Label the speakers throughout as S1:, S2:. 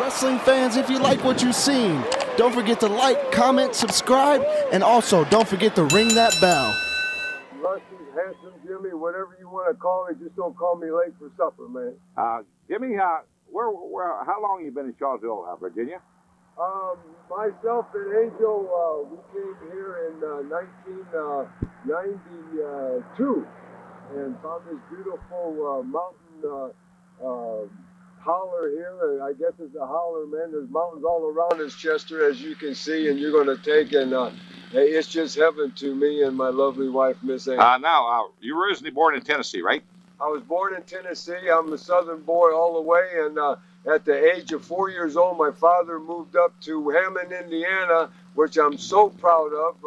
S1: Wrestling fans, if you like what you've seen, don't forget to like, comment, subscribe, and also don't forget to ring that bell.
S2: Rusty, Handsome Jimmy, whatever you want to call me, just don't call me late for supper, man.
S3: Jimmy, how long you been in Shawsville, Virginia?
S2: Myself and Angel, we came here in 1992 and found this beautiful mountain holler here. I guess it's a holler, man. There's mountains all around us, Chester, as you can see, and you're going to take, and hey, it's just heaven to me and my lovely wife, Miss Ann.
S3: Now, you were originally born in Tennessee, right?
S2: I was born in Tennessee. I'm a southern boy all the way, and at the age of 4 years old, my father moved up to Hammond, Indiana, which I'm so proud of.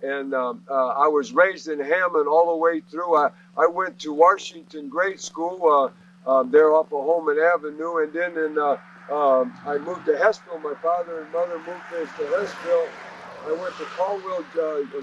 S2: I was raised in Hammond all the way through. I went to Washington grade school there off of Holman Avenue, and then I moved to Hessville. My father and mother moved us to Hessville. I went to Caldwell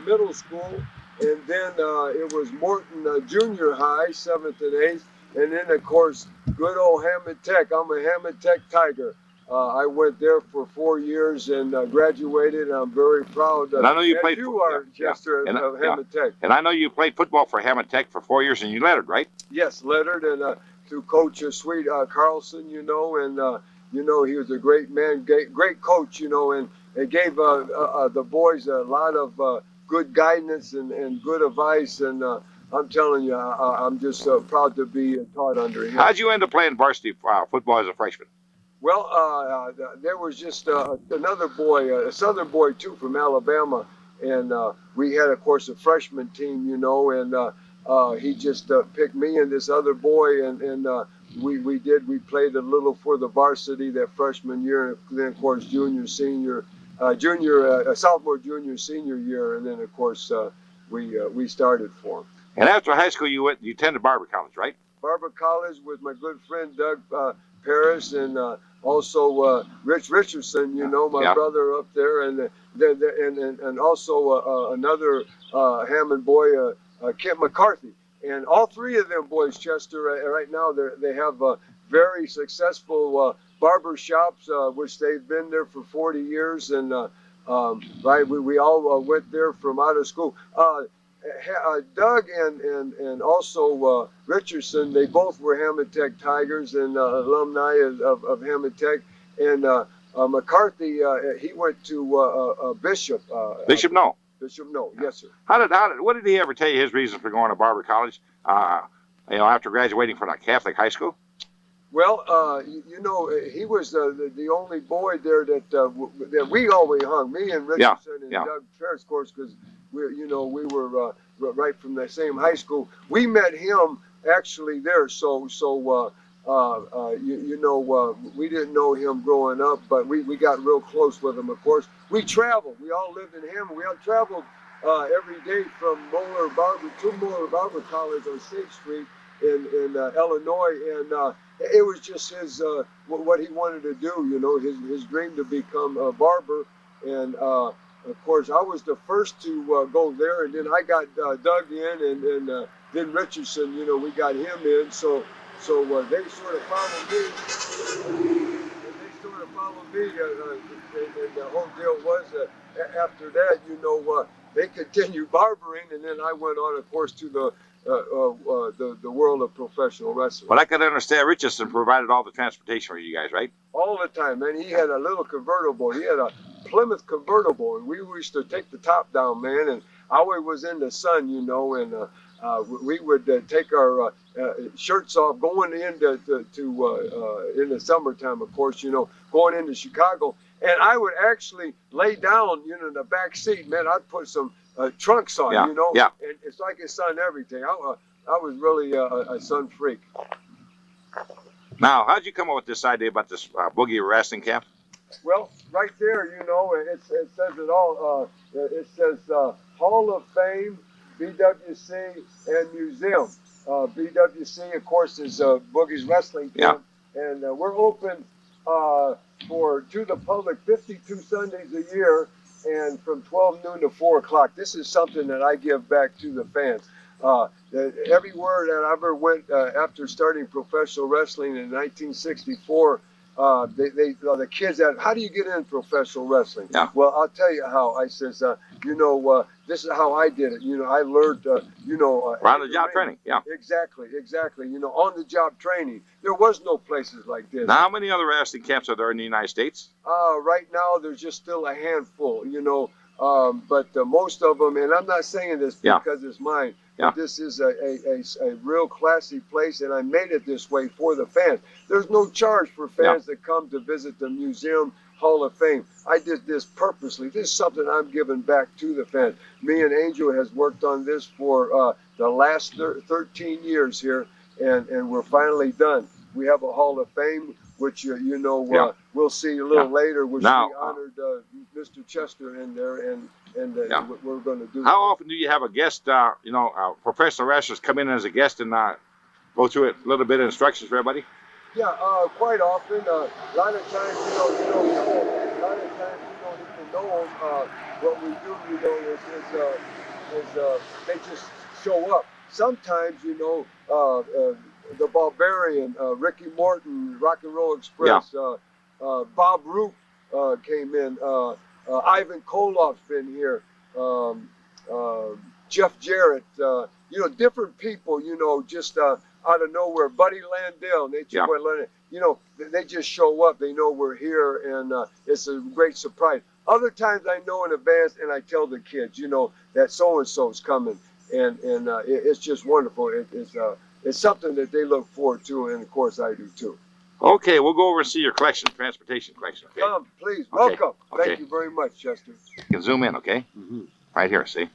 S2: Middle School, and then it was Morton Junior High, 7th and 8th, and then, of course, good old Hammond Tech. I'm a Hammond Tech Tiger. I went there for 4 years and graduated, and I'm very proud.
S3: And I know you played.
S2: You are, Chester, of Hammond Tech.
S3: And I know you played football for Hammond Tech for 4 years, and you lettered, right?
S2: Yes, lettered, and through Coach Sweet Carlson, you know, and you know, he was a great man, great coach, you know, and it gave the boys a lot of good guidance and good advice, and I'm telling you, I'm just proud to be taught under him.
S3: How'd you end up playing varsity football as a freshman?
S2: Well, there was just another boy, a southern boy too, from Alabama, and we had, of course, a freshman team, you know, and he just picked me and this other boy, and we played a little for the varsity that freshman year, and then, of course, sophomore, junior, senior year, and then, of course, we started for him.
S3: And after high school, you attended Barber College, right?
S2: Barber College with my good friend Doug Paris, and also Rich Richardson, you know, my brother up there, and also another Hammond boy, Kent McCarthy. And all three of them boys, Chester, right now they have very successful barber shops, which they've been there for 40 years, and right, we all went there from out of school. Doug and also Richardson, they both were Hammond Tech Tigers and alumni of Hammond Tech. And McCarthy, he went to Bishop.
S3: Bishop, no.
S2: Bishop, no. Yes, sir.
S3: What did he ever tell you his reason for going to Barber College? You know, after graduating from a Catholic high school.
S2: Well, you know, he was the only boy there that we always hung. Me and Richardson and Doug Ferris, of course, because we were right from the same high school. We met him actually there. So we didn't know him growing up, but we got real close with him. Of course, we traveled. We all lived in Hammond. We all traveled every day from Moeller Barber to Moeller Barber College on 6th Street in Illinois, and it was just his what he wanted to do. You know, his dream to become a barber, and of course, I was the first to go there, and then I got Doug in, and then Richardson. You know, we got him in, so they sort of followed me. And the whole deal was after that, you know, they continued barbering, and then I went on, of course, to the world of professional wrestling.
S3: But I could understand Richardson provided all the transportation for you guys, right?
S2: All the time, man. He had a little convertible. He had a Plymouth convertible, and we used to take the top down, man, and I always was in the sun, you know, and we would take our shirts off going into in the summertime, of course, you know, going into Chicago, and I would actually lay down, you know, in the back seat, man. I'd put some trunks on, you know, and it's like a sun everything. I was really a sun freak.
S3: Now, how'd you come up with this idea about this boogie wrestling camp?
S2: Well, right there, you know, it says it all. It says Hall of Fame, BWC, and Museum. BWC, of course, is Boogie's Wrestling Camp, and we're open to the public 52 Sundays a year, and from 12 noon to 4 o'clock. This is something that I give back to the fans. Everywhere that I ever went after starting professional wrestling in 1964, the kids that, how do you get in professional wrestling?
S3: Yeah.
S2: Well, I'll tell you how. I says, this is how I did it. I learned,
S3: Around the job training, yeah.
S2: Exactly. On the job training. There was no places like this.
S3: Now, how many other wrestling camps are there in the United States?
S2: Right now, there's just still a handful, but most of them, and I'm not saying this because it's mine, but this is a real classy place, and I made it this way for the fans. There's no charge for fans that come to visit the Museum Hall of Fame. I did this purposely. This is something I'm giving back to the fans. Me and Angel has worked on this for the last 13 years here, and we're finally done. We have a Hall of Fame, which we'll see a little later, which we honored Mr. Chester in there, and we're going to do.
S3: How often do you have a guest, professional wrestlers come in as a guest and go through a little bit of instructions for everybody?
S2: Yeah, quite often. A lot of times, a lot of times you don't even know what we do. Is they just show up. Sometimes, the Barbarian, Ricky Morton, Rock and Roll Express, Bob Roop came in. Ivan Koloff's been here. Jeff Jarrett. Different people. Just out of nowhere. Buddy Landell, Nature Boy Landell. They just show up. They know we're here, and it's a great surprise. Other times I know in advance, and I tell the kids, that so and so's coming, and it's just wonderful. It's something that they look forward to, and of course I do too.
S3: Okay, we'll go over and see your collection, transportation collection. Okay?
S2: Come, please, welcome. Thank you very much, Chester.
S3: You can zoom in, okay? Right here, see?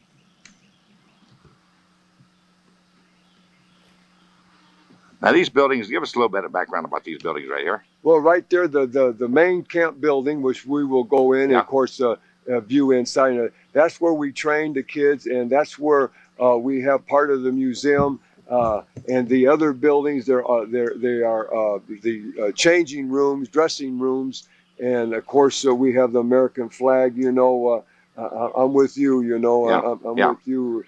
S3: Now these buildings, give us a little bit of background about these buildings right here.
S2: Well, right there, the main camp building, which we will go in and of course view inside. That's where we train the kids, and that's where we have part of the museum. And the other buildings, they are the changing rooms, dressing rooms, and of course we have the American flag. I'm with you. I'm with you.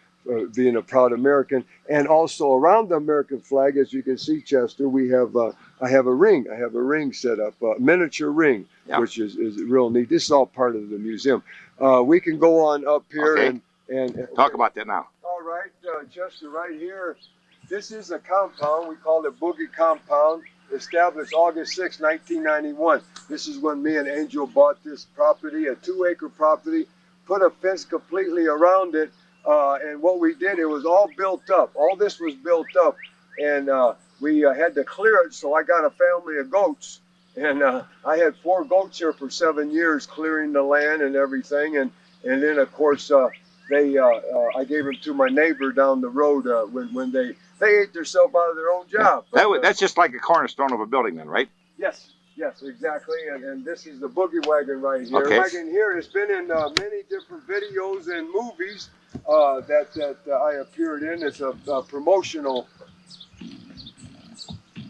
S2: Being a proud American, and also around the American flag, as you can see, Chester, we have I have a ring. I have a ring set up, a miniature ring, which is real neat. This is all part of the museum. We can go on up here and
S3: talk about that now.
S2: All right, Chester, right here. This is a compound. We call it Boogie Compound. Established August 6, 1991. This is when me and Angel bought this property, a 2-acre property. Put a fence completely around it. And what we did, it was all built up. All this was built up, and we had to clear it. So I got a family of goats, and I had 4 goats here for 7 years, clearing the land and everything. And then of course I gave them to my neighbor down the road when they ate themselves out of their own job. But,
S3: that's just like a cornerstone of a building, then, right?
S2: Yes, exactly. And this is the Boogie Wagon right here.
S3: Okay.
S2: The wagon here has been in many different videos and movies that I appeared in. It's a promotional.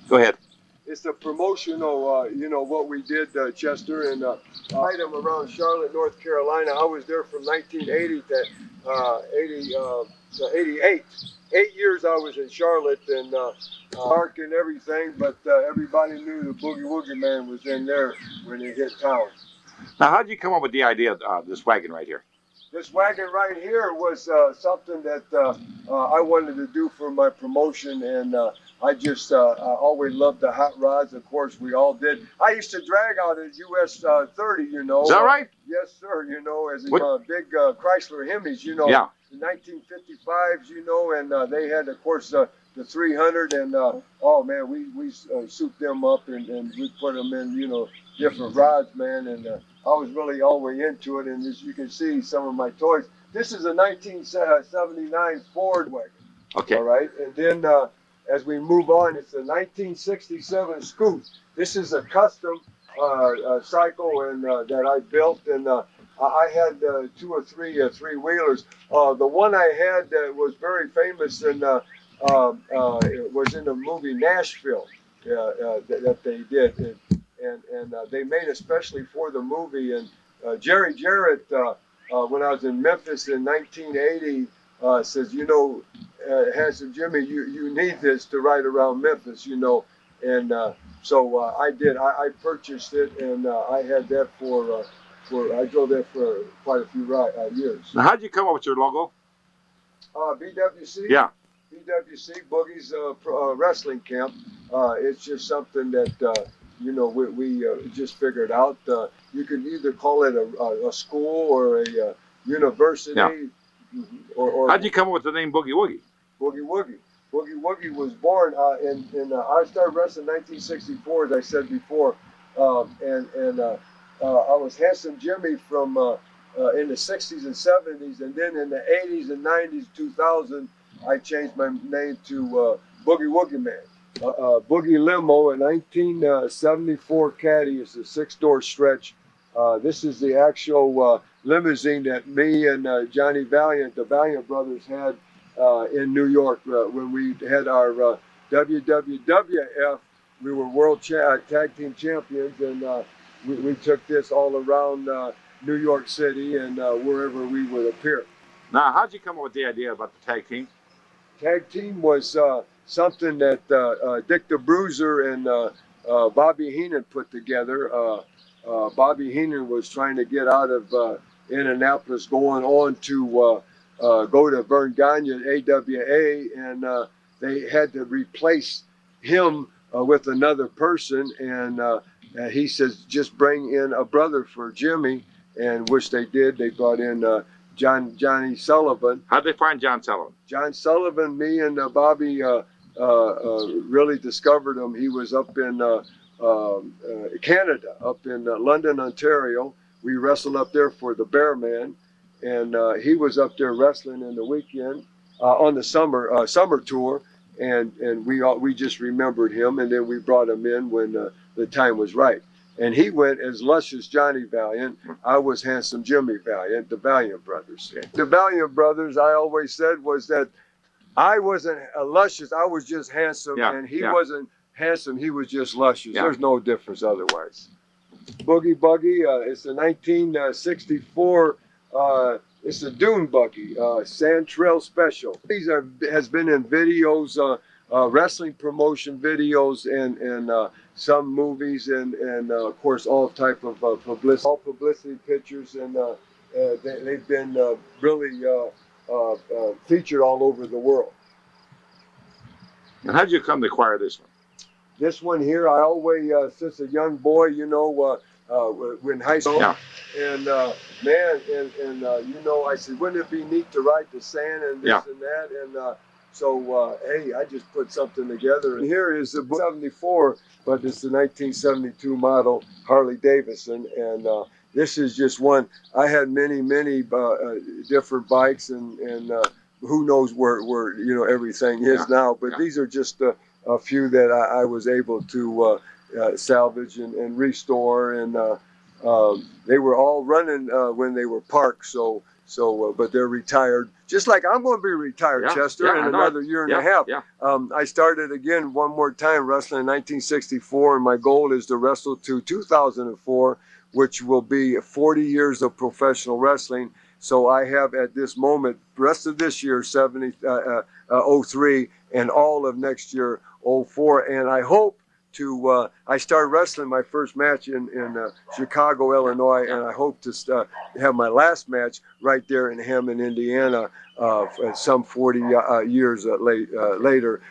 S3: Go ahead.
S2: It's a promotional, what we did, Chester, and item around Charlotte, North Carolina. I was there from 1980 to 88. 8 years I was in Charlotte, and park and everything, but everybody knew the Boogie Woogie Man was in there when he hit town.
S3: Now, how did you come up with the idea of this wagon right here?
S2: This wagon right here was something that I wanted to do for my promotion, and I just always loved the hot rods. Of course, we all did. I used to drag out a US 30,
S3: Is that right?
S2: Yes, sir. As a big Chrysler Hemis,
S3: Yeah.
S2: The 1955s, and they had, of course, the 300, and oh man, we souped them up and we put them in, different rods, man, and I was really all the way into it. And as you can see, some of my toys. This is a 1979 Ford wagon.
S3: Okay.
S2: All right, and then as we move on, it's a 1967 Scoot. This is a custom cycle and that I built, and I had 2 or 3 three-wheelers. The one I had that was very famous and it was in the movie Nashville that they did, and they made especially for the movie. And Jerry Jarrett, when I was in Memphis in 1980, says, Handsome Jimmy, you need this to ride around Memphis, and So I did. I purchased it, and I had that for I drove that for quite a few years.
S3: Now, how did you come up with your logo?
S2: BWC.
S3: Yeah.
S2: BWC, Boogie's wrestling camp. It's just something that you know we just figured out. You could either call it a school or a university.
S3: Yeah.
S2: Or
S3: How did you come up with the name Boogie Woogie?
S2: Boogie Woogie. Boogie Woogie was born in I started wrestling in 1964, as I said before, and I was Handsome Jimmy from in the 60s and 70s, and then in the 80s and 90s, 2000, I changed my name to Boogie Woogie Man. Boogie Limo, a 1974 Caddy. It's a 6-door stretch. This is the actual limousine that me and Johnny Valiant, the Valiant brothers, had in New York when we had our WWWF. We were world tag team champions, and we took this all around New York City and wherever we would appear.
S3: Now, how did you come up with the idea about the tag team?
S2: Tag team was something that Dick the Bruiser and Bobby Heenan put together. Bobby Heenan was trying to get out of Indianapolis, going on to go to Vern Gagne, AWA, and they had to replace him with another person. And he says, just bring in a brother for Jimmy, and which they did. They brought in Johnny Sullivan.
S3: How'd they find John Sullivan?
S2: John Sullivan, me and Bobby really discovered him. He was up in Canada, up in London, Ontario. We wrestled up there for the Bear Man, and he was up there wrestling in the weekend on the summer tour, and we just remembered him, and then we brought him in when the time was right. And he went as Luscious Johnny Valiant. I was Handsome Jimmy Valiant, the Valiant brothers. Okay. The Valiant brothers, I always said, was that I wasn't luscious, I was just handsome, and he wasn't handsome, he was just luscious. There's no difference otherwise. Boogie Buggy, it's a 1964, it's a dune buggy, Sand Trail Special. These has been in videos, wrestling promotion videos, and some movies, and of course all type of publicity, all publicity pictures, and they've been really featured all over the world.
S3: And how did you come to acquire this one?
S2: This one here, I always, since a young boy, you know, when high school, and man, you know, I said, wouldn't it be neat to ride the sand and this and that, and so hey, I just put something together. And here is the 74, but it's the 1972 model Harley Davidson, and this is just one. I had many different bikes, and who knows where you know everything is now, but these are just a few that I was able to salvage and restore, and they were all running when they were parked, so but they're retired, just like I'm going to be retired, Chester, in another year and a half. I started again one more time wrestling in 1964, and my goal is to wrestle to 2004, which will be 40 years of professional wrestling. So I have at this moment, rest of this year, 03, and all of next year, 04. And I hope to, I started wrestling my first match in Chicago, Illinois, and I hope to have my last match right there in Hammond, Indiana, some 40 years later.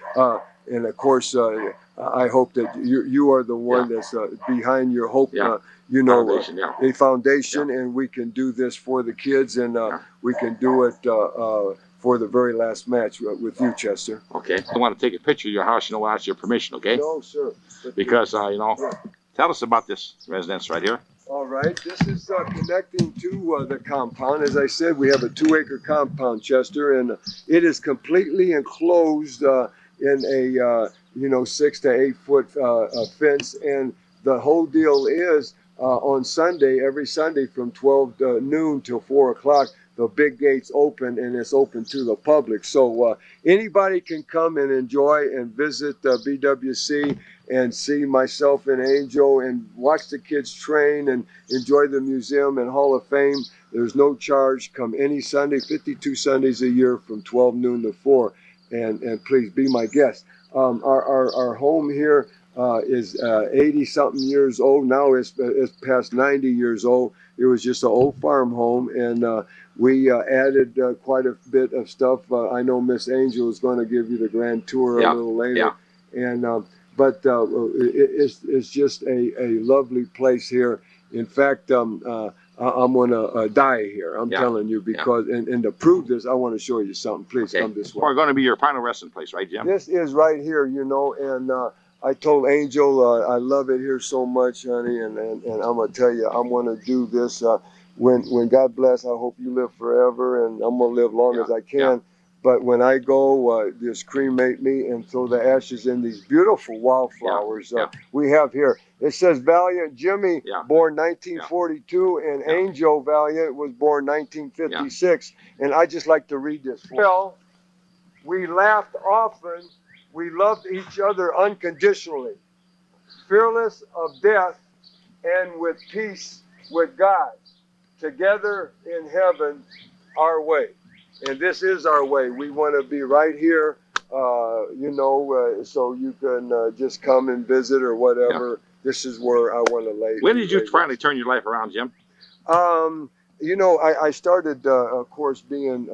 S2: And of course, I hope that you are the one that's behind your hope. You know, a foundation, and we can do this for the kids, and we can do it for the very last match with you, Chester.
S3: Okay. I want to take a picture of your house, you know, without your permission, okay?
S2: No, sir.
S3: Because, you know, tell us about this residence right here.
S2: All right. This is connecting to the compound. As I said, we have a 2-acre compound, Chester, and it is completely enclosed in a, you know, 6 to 8 foot fence, and the whole deal is on Sunday, every Sunday from 12 noon till 4 o'clock, the big gates open, and it's open to the public. So anybody can come and enjoy and visit BWC and see myself and Angel and watch the kids train and enjoy the museum and Hall of Fame. There's no charge. Come any Sunday, 52 Sundays a year from 12 noon to 4. And please be my guest. Our home here, is 80-something years old. Now it's past 90 years old. It was just an old farm home, and we added quite a bit of stuff. I know Miss Angel is going to give you the grand tour a little later. And but it's just a lovely place here. In fact, I'm going to die here. I'm telling you, because and to prove this, I want to show you something. Please come this way.
S3: We're going to be your final resting place, right, Jim?
S2: This is right here, you know, and I told Angel I love it here so much, honey, and I'm going to tell you, I'm going to do this. When God bless, I hope you live forever, and I'm going to live long as I can. But when I go, just cremate me and throw the ashes in these beautiful wildflowers we have here. It says Valiant Jimmy, born 1942, and Angel Valiant was born 1956. And I just like to read this. Well, we laughed often. We loved each other unconditionally, fearless of death, and with peace with God, together in heaven, our way. And this is our way. We want to be right here, you know, so you can just come and visit or whatever. This is where I want to lay.
S3: When did you finally turn your life around, Jim?
S2: You know, I started, of course, being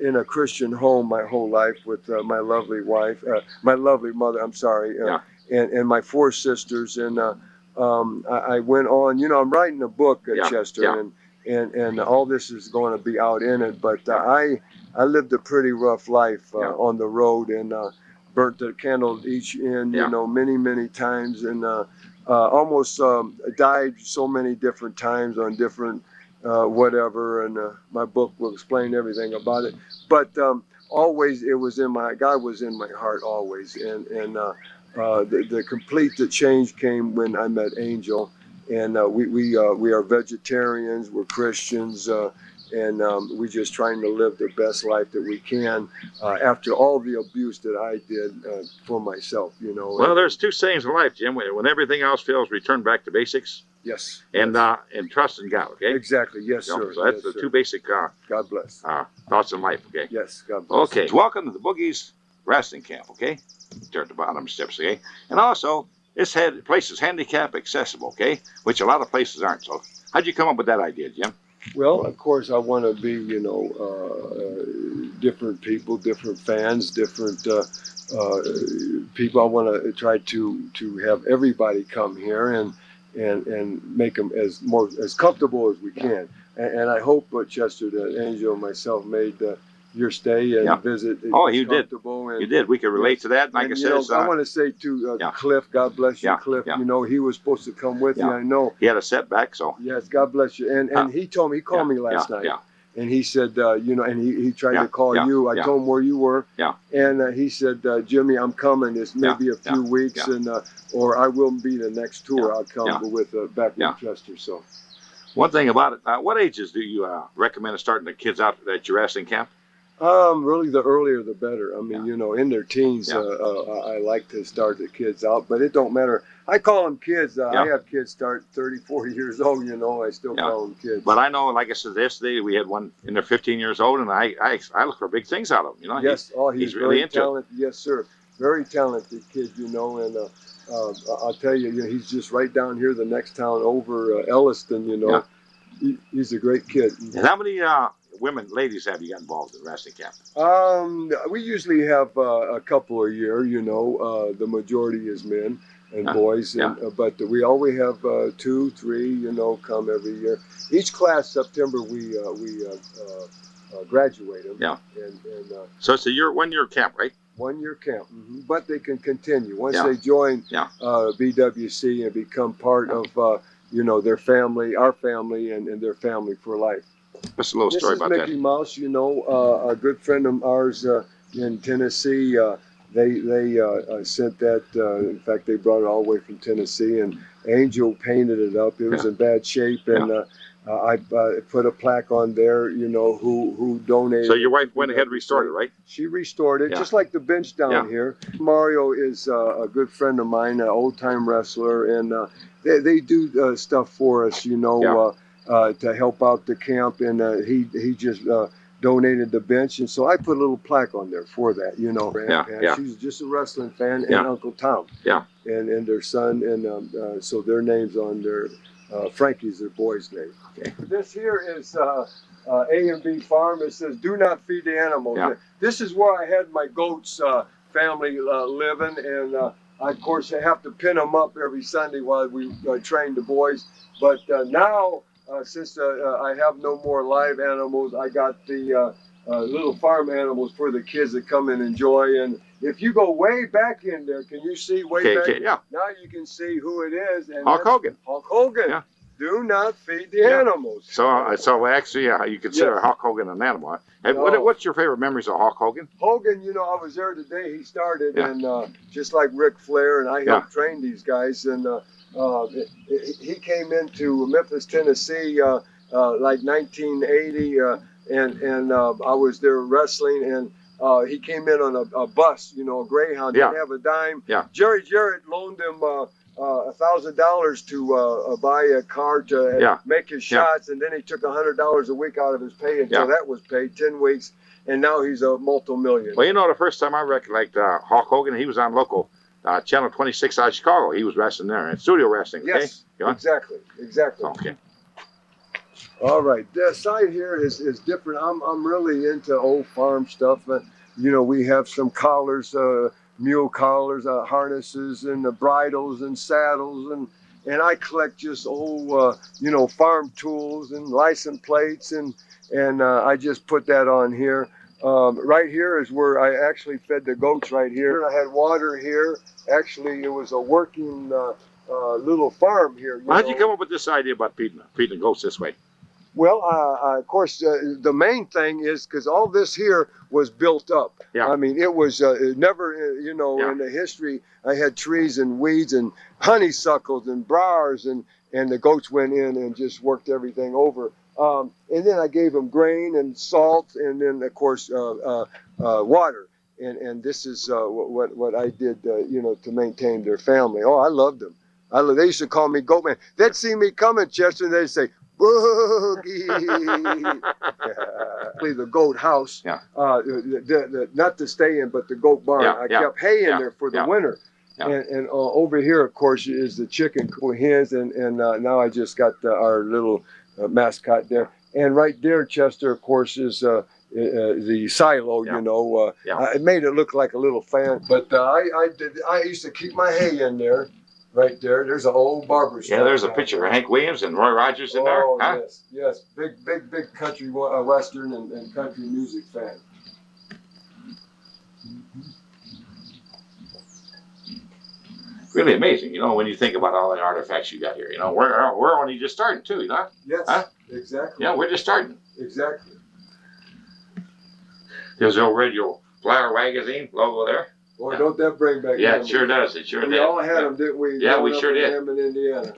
S2: in a Christian home my whole life with my lovely wife, my lovely mother, I'm sorry, and my 4 sisters. And I went on, you know, I'm writing a book, Chester, and all this is going to be out in it. But I lived a pretty rough life on the road, and burnt the candle each end, you know, many times, and almost died so many different times on different whatever. And my book will explain everything about it. But always it was in my, God was in my heart always, and the complete change came when I met Angel. And we are vegetarians, we're Christians, and we're just trying to live the best life that we can after all the abuse that I did for myself, you know.
S3: Well, there's 2 sayings in life, Jim. When everything else fails, return back to basics.
S2: Yes.
S3: And trust in God, okay?
S2: Exactly, yes, sir.
S3: So that's the 2 basic
S2: God bless.
S3: thoughts in life, okay?
S2: Yes, God bless.
S3: Okay, welcome to the Boogie's Wrestling Camp, okay? There at the bottom steps, okay? And also, this place is handicap accessible, okay? Which a lot of places aren't. So how'd you come up with that idea, Jim?
S2: Well, of course, I want to be, you know, different people, different fans, different people. I want to try to have everybody come here and make them as comfortable as we can. And I hope, Chester, that Angel and myself made your stay and visit.
S3: Oh, you did.
S2: And,
S3: you did. We could relate to that. Like I said,
S2: I want to say to Cliff, God bless you, Cliff. You know, he was supposed to come with you. I know
S3: he had a setback, so
S2: yes, God bless you. And he told me, he called me last night, and he said, you know, and he tried to call you. I told him where you were, and he said, Jimmy, I'm coming. It's maybe a few weeks, and or I will be the next tour. I'll come with back with Chester. So,
S3: one thing about it, what ages do you recommend starting the kids out at your wrestling camp?
S2: Really, the earlier the better. I mean, you know, in their teens, I like to start the kids out, but it don't matter. I call them kids. I have kids start 30, 40 years old, you know, I still call them kids.
S3: But I know, like I said yesterday, we had one in their 15 years old, and I look for big things out of him, you know.
S2: Yes, he's really into talented. Yes, sir. Very talented kid, you know, and I'll tell you, you know, he's just right down here, the next town over, Elliston, you know. He's a great kid.
S3: And how many ladies have you got involved in wrestling camp?
S2: We usually have a couple a year, you know. The majority is men and boys, but we always have 2, 3, you know, come every year. Each class, September, we graduate them.
S3: So it's a 1-year camp, right?
S2: 1-year camp, but they can continue once they join BWC and become part of you know, their family, our family, and their family for life.
S3: Just a little story about that.
S2: This is Mickey Mouse, you know, a good friend of ours in Tennessee. They sent that. In fact, they brought it all the way from Tennessee, and Angel painted it up. It was in bad shape, and I put a plaque on there, you know, who donated.
S3: So your wife went ahead and restored it, right?
S2: She restored it, just like the bench down here. Mario is a good friend of mine, an old-time wrestler, and they do stuff for us, you know, to help out the camp. And he just donated the bench, and so I put a little plaque on there for that, you know.
S3: Yeah.
S2: She's just a wrestling fan, and
S3: Yeah.
S2: Uncle Tom,
S3: Yeah.
S2: and their son, and so their names on there. Frankie's their boy's name.
S3: Okay.
S2: This here is A&B Farm. It says, "Do not feed the animals."
S3: Yeah.
S2: This is where I had my goats family living, and I, of course, have to pin them up every Sunday while we train the boys. But now, since I have no more live animals, I got the little farm animals for the kids that come and enjoy. And if you go way back in there, can you see way back?
S3: Yeah.
S2: Now you can see who it is. And
S3: Hulk Hogan.
S2: Hulk Hogan.
S3: Yeah.
S2: Do not feed the animals.
S3: So actually, you consider Hulk Hogan an animal. Huh? What's your favorite memories of Hulk Hogan?
S2: Hogan, you know, I was there the day he started, and just like Ric Flair, and I helped train these guys. And he came into Memphis, Tennessee, like 1980, and I was there wrestling, and he came in on a bus, you know, a Greyhound. Didn't have a dime.
S3: Yeah.
S2: Jerry Jarrett loaned him $1,000 to buy a car to make his shots, and then he took $100 a week out of his pay until that was paid, 10 weeks, and now he's a multi-millionaire.
S3: Well, you know, the first time I recollect Hulk Hogan, he was on local Channel 26 out of Chicago. He was wrestling there, and studio wrestling. Okay?
S2: Yes, exactly.
S3: Okay.
S2: All right, the side here is different. I'm really into old farm stuff. You know, we have some collars, mule collars, harnesses, and bridles and saddles, and I collect just old, you know, farm tools and license plates, and I just put that on here. Right here is where I actually fed the goats. Right here, I had water here. Actually, it was a working little farm here.
S3: How'd you come up with this idea about feeding the goats this way?
S2: Well, of course, the main thing is because all this here was built up.
S3: Yeah.
S2: I mean, it was never, you know, in the history, I had trees and weeds and honeysuckles and briars, and the goats went in and just worked everything over. And then I gave them grain and salt, and then, of course, water. And this is what I did, you know, to maintain their family. Oh, I loved them. They used to call me Goat Man. They'd see me coming, Chester, and they'd say, "Boogie." The goat house, not to stay in, but the goat barn. I kept hay in there for the winter. And over here, of course, is the chicken hens, and now I just got our little mascot there. And right there, Chester, of course, is the silo. You know, I made it look like a little fan, but I used to keep my hay in there. Right there, there's an old barber shop.
S3: Yeah, there's a picture of Hank Williams and Roy Rogers in there. Huh?
S2: Yes, big country western and country music fan.
S3: Really amazing, you know, when you think about all the artifacts you got here. You know, we're only just starting too, you know.
S2: Yes,
S3: huh?
S2: Exactly.
S3: Yeah, we're just starting.
S2: Exactly.
S3: There's the old Radio Flower magazine logo there.
S2: Boy, don't that bring back?
S3: Yeah, it sure does. It sure did.
S2: We all had them, didn't we?
S3: Yeah, we sure did.
S2: In Indiana.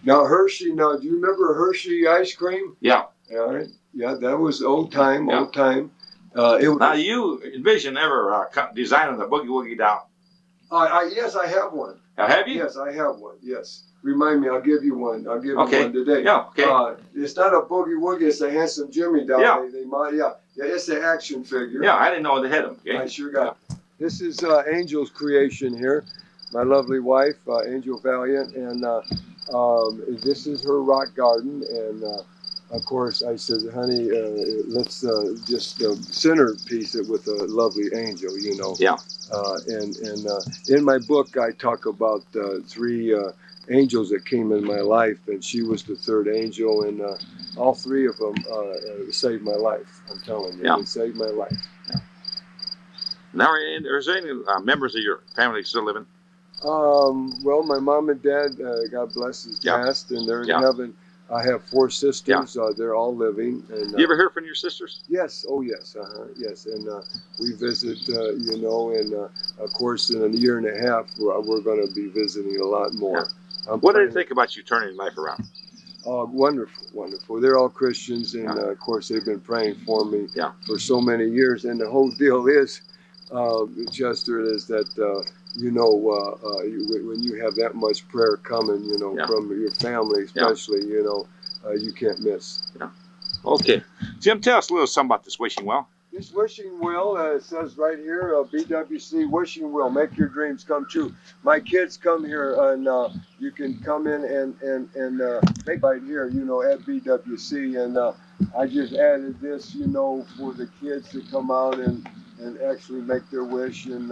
S2: Now Hershey. Now, do you remember Hershey ice cream?
S3: Yeah.
S2: All right. Yeah, that was old time.
S3: Yeah.
S2: Old time.
S3: Now, you envision ever designing the Boogie Woogie doll?
S2: Yes, I have one.
S3: Have you?
S2: Yes, I have one. Yes. Remind me, I'll give you one. I'll give you one today.
S3: Yeah. Okay.
S2: It's not a Boogie Woogie. It's a Handsome Jimmy doll.
S3: Yeah.
S2: Yeah, it's an action figure.
S3: Yeah, I didn't know they had them. Okay.
S2: I sure got it. This is Angel's creation here. My lovely wife, Angel Valiant, and this is her rock garden. And of course, I said, honey, let's just centerpiece it with a lovely angel, you know.
S3: Yeah.
S2: And in my book, I talk about 3 angels that came in my life, and she was the 3rd angel, and all 3 of them saved my life. I'm telling you, they saved my life.
S3: Yeah. Now, is there any members of your family still living?
S2: Well, my mom and dad, God bless, is passed, and they're in heaven. I have 4 sisters. They're all living. And
S3: you ever hear from your sisters?
S2: Yes. Oh, yes. Yes. And we visit, you know, and of course, in a year and a half, we're going to be visiting a lot more.
S3: What do they think about you turning life around?
S2: Wonderful, wonderful. They're all Christians, and of course, they've been praying for me for so many years. And the whole deal is, Chester, is that you know, when you have that much prayer coming, you know, from your family, especially, you know, you can't miss.
S3: Yeah. Okay. Jim, tell us a little something about this wishing well.
S2: This wishing well, it says right here, BWC wishing well, make your dreams come true. My kids come here, and you can come in and make right here, you know, at BWC, and I just added this, you know, for the kids to come out and actually make their wish, and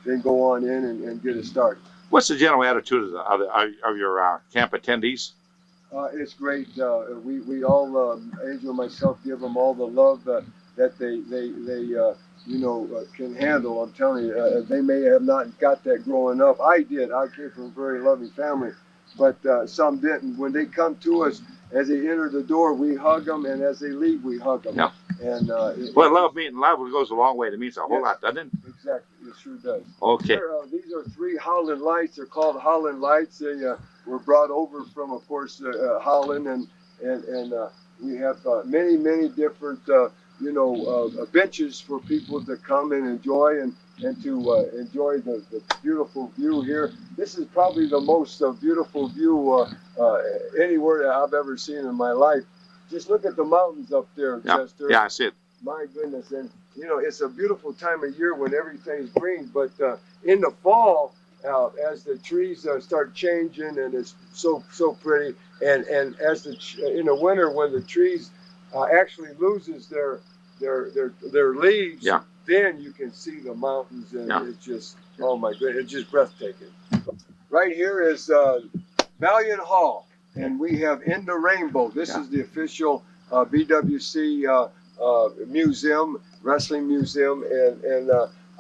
S2: then go on in and get it started.
S3: What's the general attitude of your camp attendees?
S2: It's great. We all, Angel and myself, give them all the love that they you know, can handle. I'm telling you, they may have not got that growing up. I did. I came from a very loving family, but some didn't. When they come to us, as they enter the door, we hug them, and as they leave, we hug them.
S3: Yeah.
S2: And
S3: well, love goes a long way. It means a whole lot, doesn't it?
S2: Exactly. It sure does.
S3: Okay.
S2: These are 3 Holland lights. They're called Holland lights. They were brought over from, of course, Holland, and we have many different you know, benches for people to come and enjoy and to enjoy the beautiful view here. This is probably the most beautiful view anywhere that I've ever seen in my life. Just look at the mountains up there, Chester.
S3: Yeah, I see it.
S2: My goodness, and you know, it's a beautiful time of year when everything's green, but in the fall, as the trees start changing, and it's so pretty, and as in the winter when the trees actually loses their leaves, then you can see the mountains, and it's just, oh my goodness, it's just breathtaking. Right here is Valiant Hall, and we have In the Rainbow. This is the official BWC museum, wrestling museum, and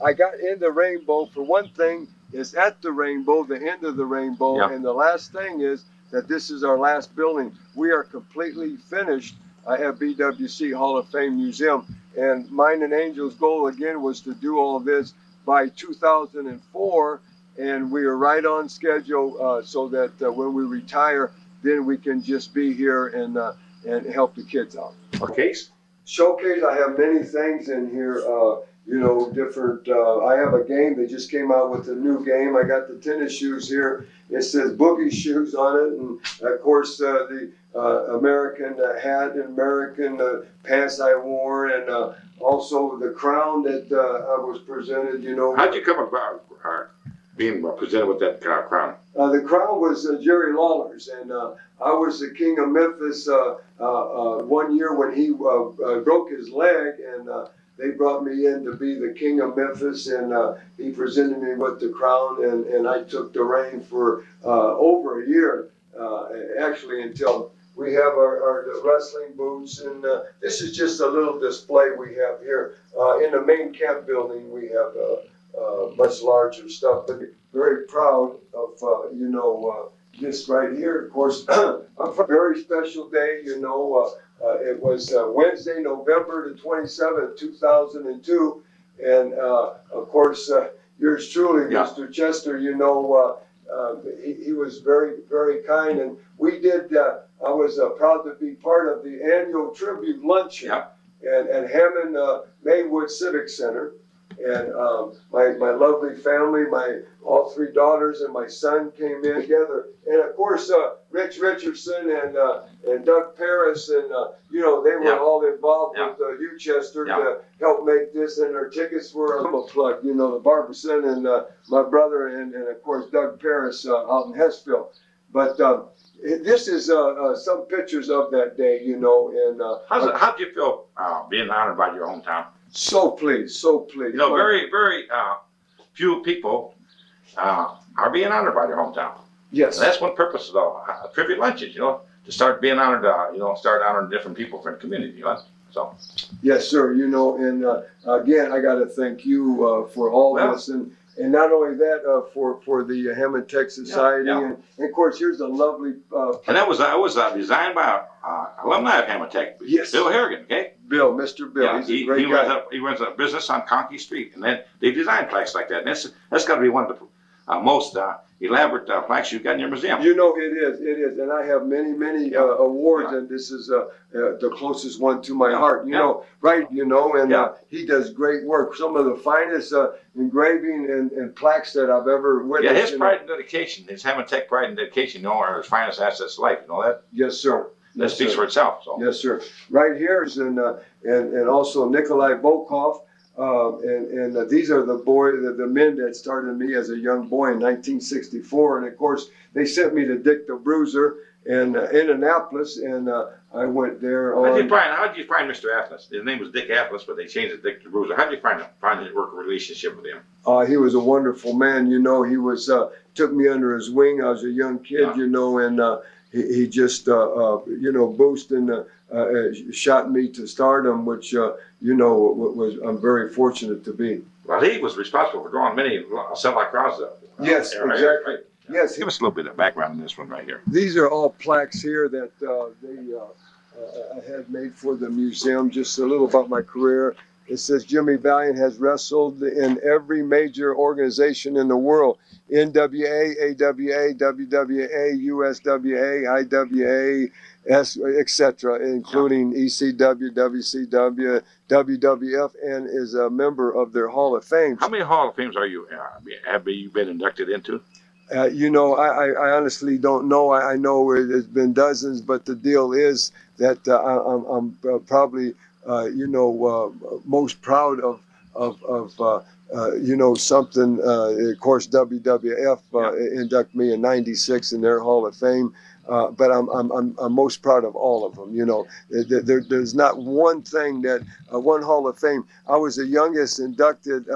S2: I got In the Rainbow for one thing. Is at the rainbow, the end of the rainbow, and the last thing is that this is our last building. We are completely finished at BWC Hall of Fame Museum, and mine and Angel's goal again was to do all this by 2004, and we are right on schedule so that when we retire, then we can just be here and help the kids out.
S3: Okay.
S2: Showcase, I have many things in here. You know, different, I have a game. They just came out with a new game. I got the tennis shoes here. It says Boogie shoes on it. And of course, the American hat and American pants I wore, and also the crown that I was presented, you know.
S3: How'd you come about being presented with that crown?
S2: The crown was Jerry Lawler's, and I was the king of Memphis 1 year when he broke his leg, and they brought me in to be the king of Memphis, and he presented me with the crown, and I took the reign for over a year, actually, until we have our wrestling boots, and this is just a little display we have here. In the main camp building, we have much larger stuff, but very proud of, you know, this right here. Of course, a very special day, you know. It was Wednesday, November the 27th, 2002. And of course, yours truly, Mr. Chester, you know, he was very kind. And we did, I was proud to be part of the annual tribute luncheon at Hammond Maywood Civic Center. And my lovely family, all 3 daughters and my son came in together, and of course Rich Richardson and Doug Paris, and you know, they were all involved with Hugh Chester to help make this, and their tickets were a plug, you know, the Barbison and my brother, and of course Doug Paris out in Hessville. But this is some pictures of that day, you know. And
S3: how'd you feel being honored by your hometown?
S2: So pleased, so pleased.
S3: You know, very few people are being honored by their hometown.
S2: Yes.
S3: And that's one purpose of the tribute lunches, you know, to start being honored, you know, start honoring different people from the community, you know. So.
S2: Yes, sir. You know, and again, I got to thank you for all this, and not only that, for the Hammond Tech Society, and of course, here's a lovely.
S3: And that was designed by alumni of Hammond Tech.
S2: Yes.
S3: Bill Harrigan, okay.
S2: Bill, Mr. Bill, he's a great guy.
S3: He runs a business on Conkey Street, and then they design plaques like that. And that's got to be one of the most elaborate plaques you've got in your museum.
S2: You know, it is, and I have many awards, and this is the closest one to my heart. You know, right? You know, and he does great work. Some of the finest engraving and plaques that I've ever witnessed.
S3: Yeah, his pride and dedication, his Hammond Tech pride and dedication, you know, are his finest assets of life. You know that?
S2: Yes, sir.
S3: That speaks for itself. So.
S2: Yes, sir. Right here is and also Nikolai Volkov. These are the men that started me as a young boy in 1964. And of course, they sent me to Dick the Bruiser in Indianapolis, and I went there.
S3: How did you find Mr. Atlas? His name was Dick Atlas, but they changed it to Dick the Bruiser. How did you find his work relationship with him?
S2: He was a wonderful man. You know, he was took me under his wing. I was a young kid,
S3: Yeah.
S2: you know, and he just you know, boosted shot me to stardom, which you know, I'm very fortunate to be.
S3: Well, he was responsible for drawing many semi-crowds.
S2: Yes, exactly.
S3: Right?
S2: Yes.
S3: Give us a little bit of background on this one right here.
S2: These are all plaques here that I had made for the museum. Just a little about my career. It says Jimmy Valiant has wrestled in every major organization in the world: NWA, AWA, WWA, USWA, IWA, etc., including ECW, WCW, WWF, and is a member of their Hall of Fame.
S3: How many Hall of Fames have you been inducted into?
S2: You know, I honestly don't know. I know it's been dozens, but the deal is that I'm probably you know, most proud of you know, something. Of course, WWF inducted me in '96 in their Hall of Fame. But I'm most proud of all of them. You know, there's not one thing that one Hall of Fame. I was the youngest inducted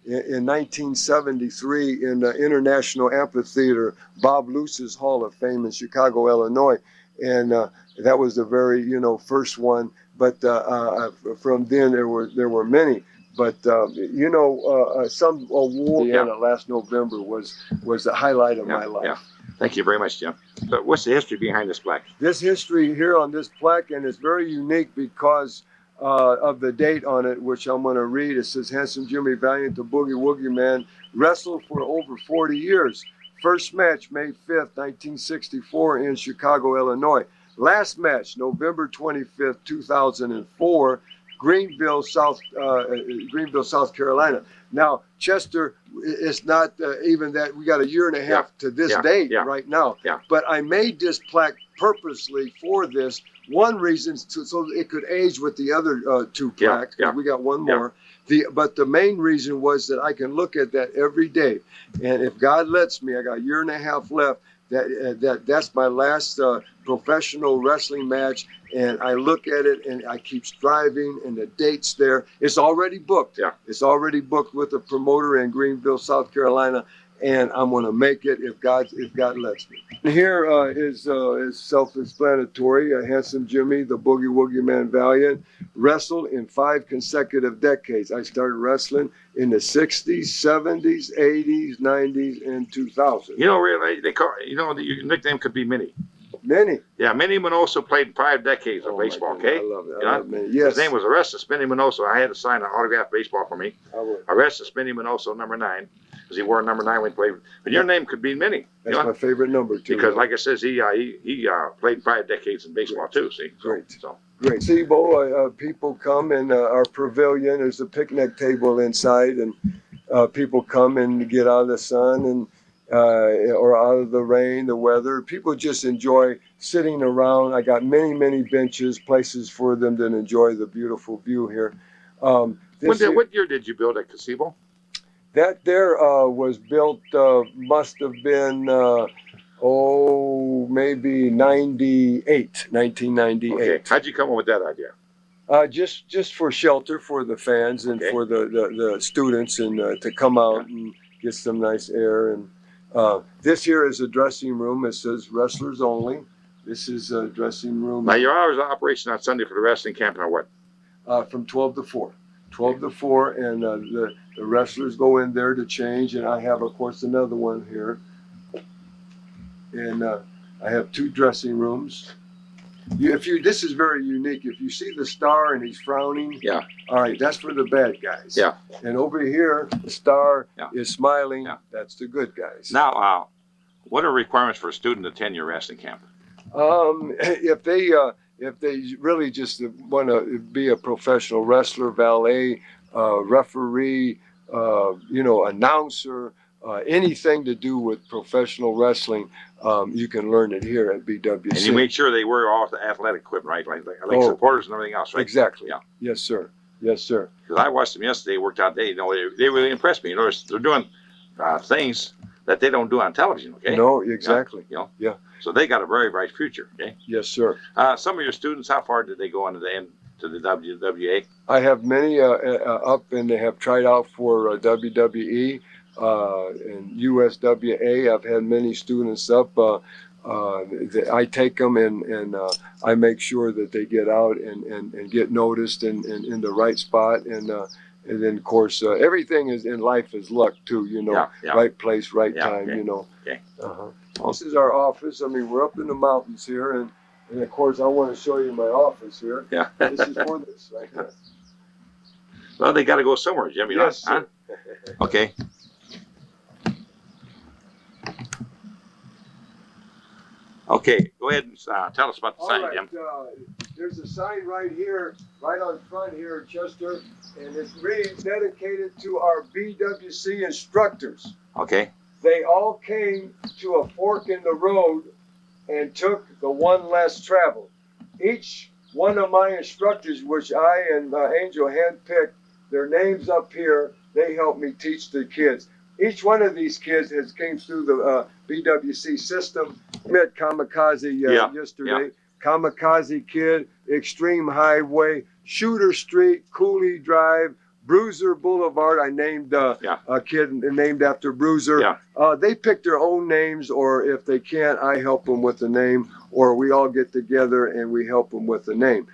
S2: in 1973 in the International Amphitheater, Bob Luce's Hall of Fame in Chicago, Illinois, and that was the very, you know, first one. But from then there were many. But you know, some award last November was the highlight of my life.
S3: Yeah. Thank you very much, Jim. So what's the history behind this plaque?
S2: This history here on this plaque, and it's very unique because of the date on it, which I'm going to read. It says, Handsome Jimmy Valiant, the Boogie Woogie Man, wrestled for over 40 years. First match, May 5th, 1964 in Chicago, Illinois. Last match, November 25th, 2004, Greenville, South Carolina. Now, Chester, it's not even that. We got a year and a half to this date right now. Yeah. But I made this plaque purposely for this. One reason, so it could age with the other two plaques. Yeah. We got one more. But the main reason was that I can look at that every day. And if God lets me, I got a year and a half left. That's my last professional wrestling match, and I look at it and I keep striving, and the date's there. It's already booked. Yeah. It's already booked with a promoter in Greenville, South Carolina, and I'm going to make it if God lets me. Here is self-explanatory. Handsome Jimmy, the Boogie Woogie Man Valiant, wrestled in 5 consecutive decades. I started wrestling in the 60s, 70s, 80s, 90s, and 2000.
S3: You know, really, your nickname could be Minnie.
S2: Minnie.
S3: Yeah, Minnie Minoso played 5 decades of baseball, okay?
S2: I love it. I love Minnie. Yes.
S3: His name was Arrestus Minnie Minoso. I had to sign an autographed baseball for me. Arrestus Minnie Minoso, number 9. Because he wore number 9 when he played. But your name could be Minnie.
S2: That's my favorite number, too.
S3: Because, like I says, he played 5 decades in baseball, too, see?
S2: Great. Great. See, Bo, people come in our pavilion. There's a picnic table inside, and people come and get out of the sun and or out of the rain, the weather. People just enjoy sitting around. I got many, many benches, places for them to enjoy the beautiful view here.
S3: What year did you build that gazebo?
S2: That there was built, must have been, maybe 1998.
S3: Okay. How'd you come up with that idea?
S2: Just for shelter for the fans and for the students and to come out and get some nice air. And this here is a dressing room. It says wrestlers only. This is a dressing room.
S3: Now, your hours of operation on Sunday for the wrestling camp are what?
S2: From 12 to 4. 12 to 4, and the wrestlers go in there to change, and I have, of course, another one here. And I have 2 dressing rooms. This is very unique. If you see the star and he's frowning, all right, that's for the bad guys. Yeah. And over here, the star is smiling. Yeah. That's the good guys.
S3: Now, what are requirements for a student to attend your wrestling camp?
S2: If they really just want to be a professional wrestler, valet, referee, announcer, anything to do with professional wrestling, you can learn it here at BWC.
S3: And you make sure they wear all the athletic equipment, right? Like supporters and everything else, right?
S2: Exactly.
S3: Yeah.
S2: Yes, sir. Yes, sir.
S3: Because I watched them yesterday, worked out. They really impressed me. You know, they're doing things that they don't do on television. Okay.
S2: No, exactly.
S3: You know.
S2: Yeah.
S3: So they got a very bright future. Okay.
S2: Yes, sir.
S3: Some of your students, how far did they go into the end to the WWA?
S2: I have many up, and they have tried out for WWE and USWA. I've had many students up. I take them and I make sure that they get out and get noticed and in the right spot. And then, of course, everything is in life is luck, too, you know.
S3: Yeah.
S2: Right place, right
S3: Yeah,
S2: time,
S3: okay.
S2: you know.
S3: Okay.
S2: This is our office. I mean, we're up in the mountains here. And of course, I want to show you my office here.
S3: Yeah.
S2: This is for this right here.
S3: Well, they got to go somewhere, Jimmy.
S2: Yes,
S3: huh?
S2: sir.
S3: Okay. Okay, go ahead and tell us about the
S2: All
S3: sign,
S2: right,
S3: Jim.
S2: there's a sign right here, right on front here, Chester, and it reads, dedicated to our BWC instructors.
S3: Okay.
S2: They all came to a fork in the road and took the one less traveled. Each one of my instructors, which I and Angel handpicked, their names up here, they helped me teach the kids. Each one of these kids has came through the BWC system. Met Kamikaze yesterday. Kamikaze Kid, Extreme Highway, Shooter Street, Cooley Drive, Bruiser Boulevard. I named a kid named after Bruiser.
S3: Yeah.
S2: They pick their own names, or if they can't, I help them with the name, or we all get together and we help them with the name.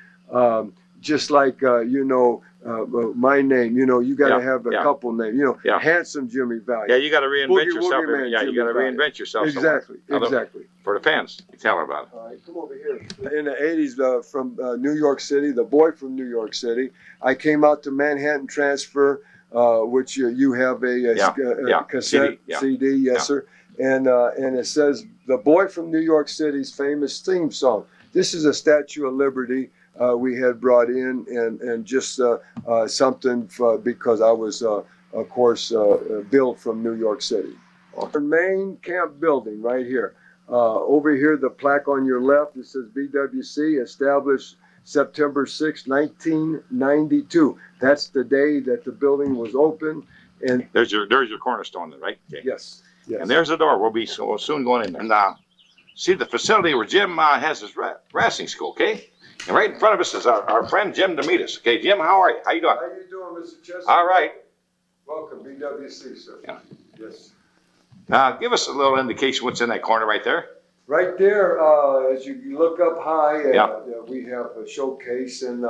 S2: Just like, my name, you got to have a couple names, Handsome Jimmy Valiant.
S3: Yeah, you got to reinvent
S2: Boogie
S3: yourself.
S2: Woogie Man,
S3: Yeah, you got to reinvent yourself.
S2: Exactly, exactly.
S3: For the fans, tell her about it.
S2: All right, come over here. In the 80s, from New York City, the boy from New York City, I came out to Manhattan Transfer, which you have a cassette CD, yes, sir. And it says, the boy from New York City's famous theme song. This is a Statue of Liberty we had brought in, and just something because I was, of course, billed from New York City. Our main camp building right here. Over here, the plaque on your left, it says BWC, established September 6, 1992. That's the day that the building was open. And
S3: there's your cornerstone, then, right? Okay.
S2: Yes.
S3: And there's the door. We'll be soon going in there. And see the facility where Jim has his wrestling school, okay? And right in front of us is our friend Jim Demetis. Okay, Jim, how are you? How you doing?
S2: How you doing, Mr. Chester?
S3: All right.
S2: Welcome, BWC, sir.
S3: Yeah.
S2: Yes.
S3: Give us a little indication what's in that corner right there.
S2: Right there, as you look up high, we have a showcase, and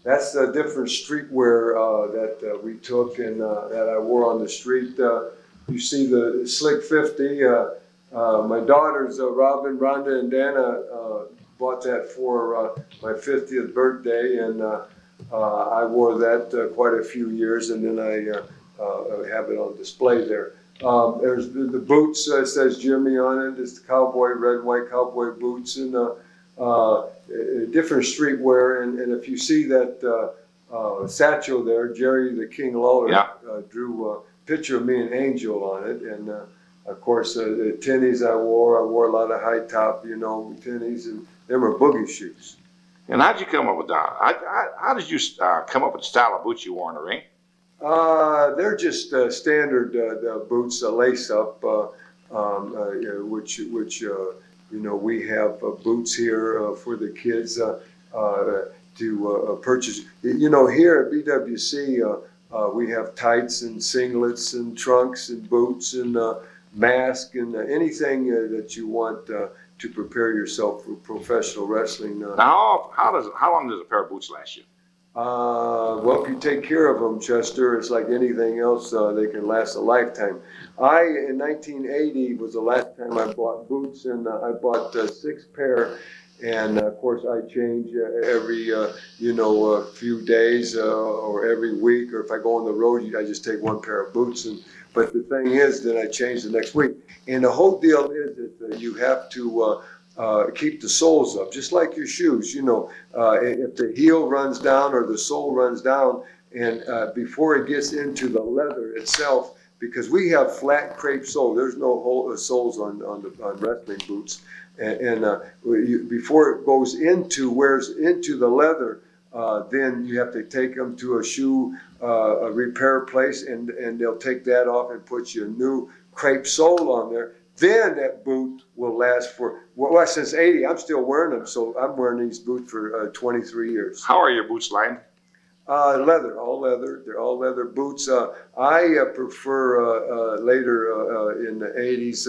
S2: that's the different streetwear that we took and that I wore on the street. You see the Slick 50. My daughters, Robin, Rhonda, and Dana, bought that for my 50th birthday, and I wore that quite a few years, and then I have it on display there. There's the boots, says Jimmy on it. It's the cowboy, red and white cowboy boots, and different streetwear. And if you see that satchel there, Jerry the King Lawler drew a picture of me and Angel on it. And of course, the tennies I wore a lot of high top, tennies, and them are boogie shoes.
S3: And how'd you come up with that? How did you come up with the style of boots you wore in the ring?
S2: They're just standard boots, lace up, which we have boots here for the kids to purchase. Here at BWC, we have tights and singlets and trunks and boots and mask and anything that you want to prepare yourself for professional wrestling.
S3: Now, how long does a pair of boots last you?
S2: Well, if you take care of them, Chester, it's like anything else, they can last a lifetime. In 1980 was the last time I bought boots, and I bought 6 pair, and of course I change every, few days or every week, or if I go on the road, I just take 1 pair of boots, but the thing is that I change the next week. And the whole deal is that you have to keep the soles up, just like your shoes. If the heel runs down or the sole runs down, and before it gets into the leather itself, because we have flat crepe sole. There's no soles on wrestling boots, before it goes wears into the leather, then you have to take them to a shoe a repair place, and they'll take that off and put you a new crepe sole on there. Then that boot will last for, well, since 80, I'm still wearing them. So I'm wearing these boots for 23 years.
S3: How are your boots lined?
S2: Leather, all leather. They're all leather boots. I prefer later in the 80s,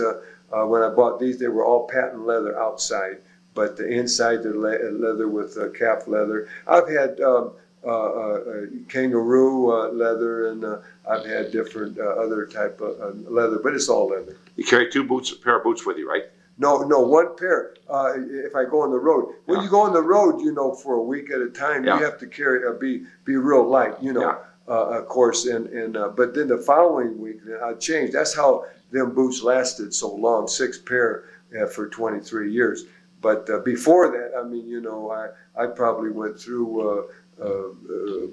S2: when I bought these, they were all patent leather outside, but the inside they're leather with calf leather. I've had kangaroo leather, and I've had different other type of leather, but it's all leather.
S3: You carry a pair of boots with you, right?
S2: No, one pair. If I go on the road, when you go on the road, for a week at a time, you have to carry be real light, of course. But then the following week, I changed. That's how them boots lasted so long, 6 pair for 23 years. But before that, I mean, I probably went through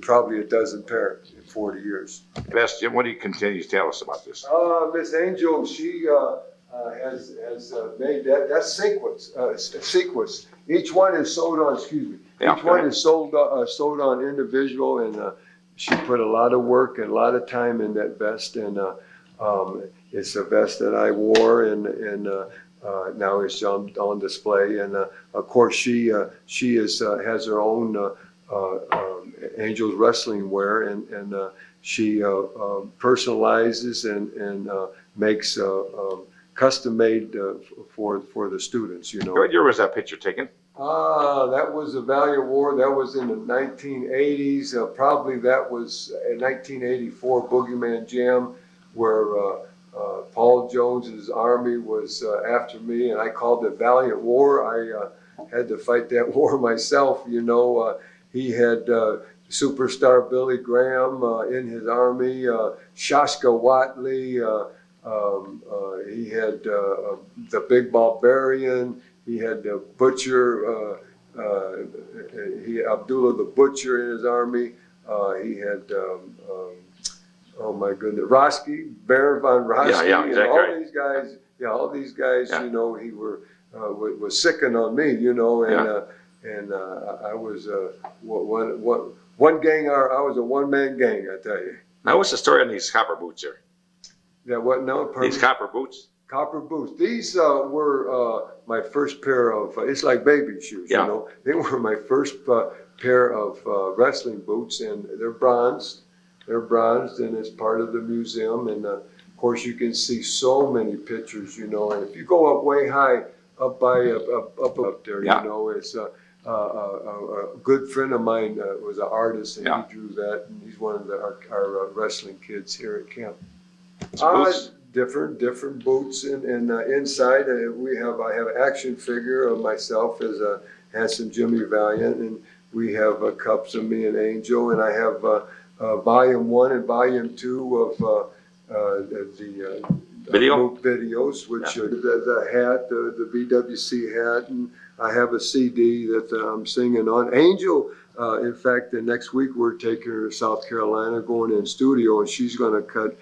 S2: probably a dozen pair in 40 years.
S3: Best, Jim, what do you continue to tell us about this?
S2: Miss Angel, she has made that's sequence. Each one is sewed on. Excuse me. Each one is sewed on individual, and she put a lot of work and a lot of time in that vest, and it's a vest that I wore, and now it's on display. And of course, she has her own Angel's wrestling wear, and she personalizes and makes custom made for the students.
S3: What year was that picture taken?
S2: That was a Valiant War. That was in the 1980s. Probably that was a 1984 Boogie Man Jam, where Paul Jones's army was after me, and I called it Valiant War. I had to fight that war myself. He had superstar Billy Graham in his army, Shaska Watley. He had the Big Barbarian. He had the Butcher. Abdullah the Butcher in his army. He had oh my goodness, Roski, Baron von Roski,
S3: exactly.
S2: And all these guys. Yeah, all these guys. He was sicking on me. And I was one gang. I was a one-man gang, I tell you.
S3: Now, what's the story on these copper boots here?
S2: Yeah, what now?
S3: These copper boots?
S2: Copper boots. These were my first pair of, it's like baby shoes, They were my first pair of wrestling boots, and they're bronzed. They're bronzed, and it's part of the museum. And of course, you can see so many pictures, And if you go up way high, up there, it's a good friend of mine was an artist, and he drew that, and he's one of our wrestling kids here at camp. Different boots, and inside I have an action figure of myself as a handsome Jimmy Valiant, and we have cups of me and Angel, and I have volume 1 and volume 2 of the videos, which the hat, the BWC hat, and I have a CD that I'm singing on. Angel, in fact, the next week we're taking her to South Carolina, going in studio, and she's going to cut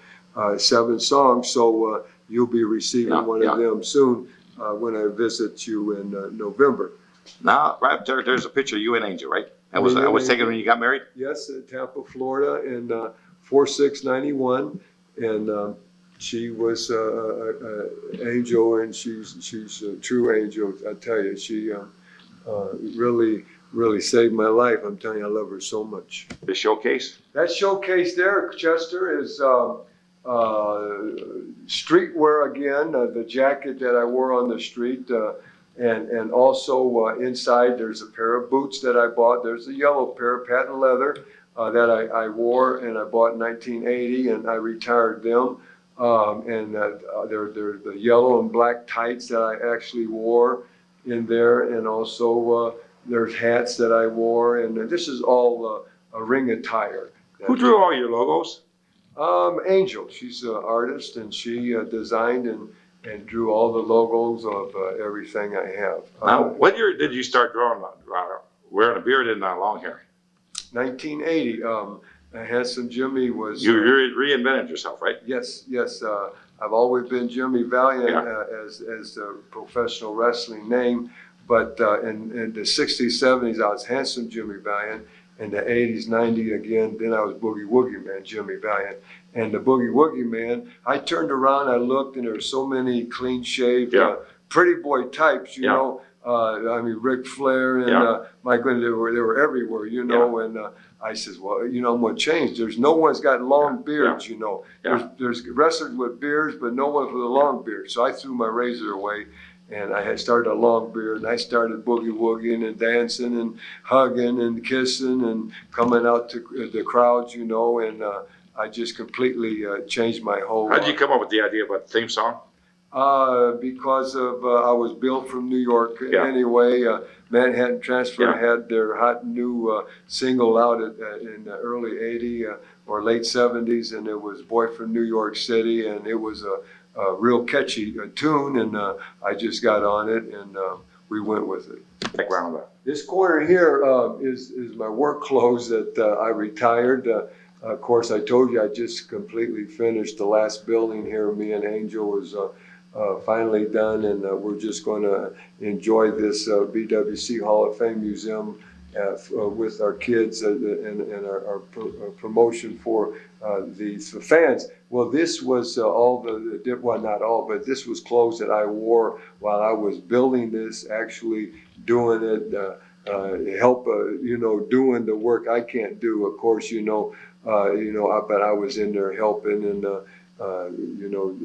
S2: 7 songs, so you'll be receiving one of them soon when I visit you in November.
S3: Now, right there, there's a picture of you and Angel, right? I was taken when you got married?
S2: Yes, in Tampa, Florida, in 4/6/91, and she was Angel, and she's a true angel. I tell you, she really saved my life. I'm telling you, I love her so much.
S3: The showcase?
S2: That showcase there, Chester, is streetwear again. The jacket that I wore on the street, and also inside there's a pair of boots that I bought. There's a yellow pair, patent leather, that I wore and I bought in 1980, and I retired them. And they're the yellow and black tights that I actually wore in there, and also there's hats that I wore, and this is all a ring attire.
S3: Who drew all your logos?
S2: Angel, she's an artist, and she designed and drew all the logos of everything I have.
S3: Now, what year did you start wearing a beard and long hair?
S2: 1980. Handsome Jimmy was.
S3: You reinvented yourself, right?
S2: Yes, yes. I've always been Jimmy Valiant as a professional wrestling name, but in the 60s, 70s, I was Handsome Jimmy Valiant. In the 80s, 90s, again, then I was Boogie Woogie Man, Jimmy Valiant. And the Boogie Woogie Man, I turned around, I looked, and there were so many clean-shaved, pretty boy types, you know. I mean, Ric Flair and my goodness, they were everywhere, you know. And I says, well, you know, I'm gonna change. There's no one's got long beards, you know. There's wrestlers with beards, but no one with a long beard. So I threw my razor away, and I had started a long beard, and I started boogie woogieing and dancing and hugging and kissing and coming out to the crowds, you know. And I just completely changed my whole.
S3: How did you come up with the idea about the theme song?
S2: Because of I was built from New York anyway. Manhattan Transfer had their hot new single out in the early '80s or late '70s, and it was "Boy from New York City," and it was a real catchy tune, and I just got on it, and we went with it.
S3: Background of that.
S2: This corner here is my work clothes that I retired. Of course, I told you I just completely finished the last building here. Me and Angel was finally done, and we're just going to enjoy this BWC Hall of Fame Museum with our kids and our promotion for the fans. Well, this was well, not all, but this was clothes that I wore while I was building this, actually doing it, help, you know, doing the work I can't do, of course, but I was in there helping, and you know,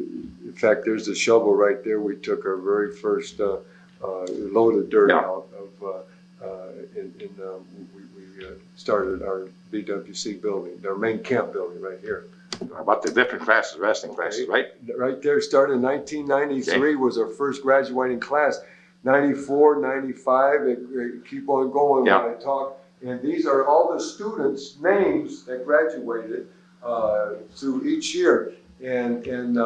S2: in fact, there's the shovel right there. We took our very first load of dirt out of, we started our BWC building, our main camp building right here.
S3: About the different classes, wrestling classes, right?
S2: Right there, started in 1993 was our first graduating class. 94, 95, it keep on going when I talk. And these are all the students' names that graduated through each year. And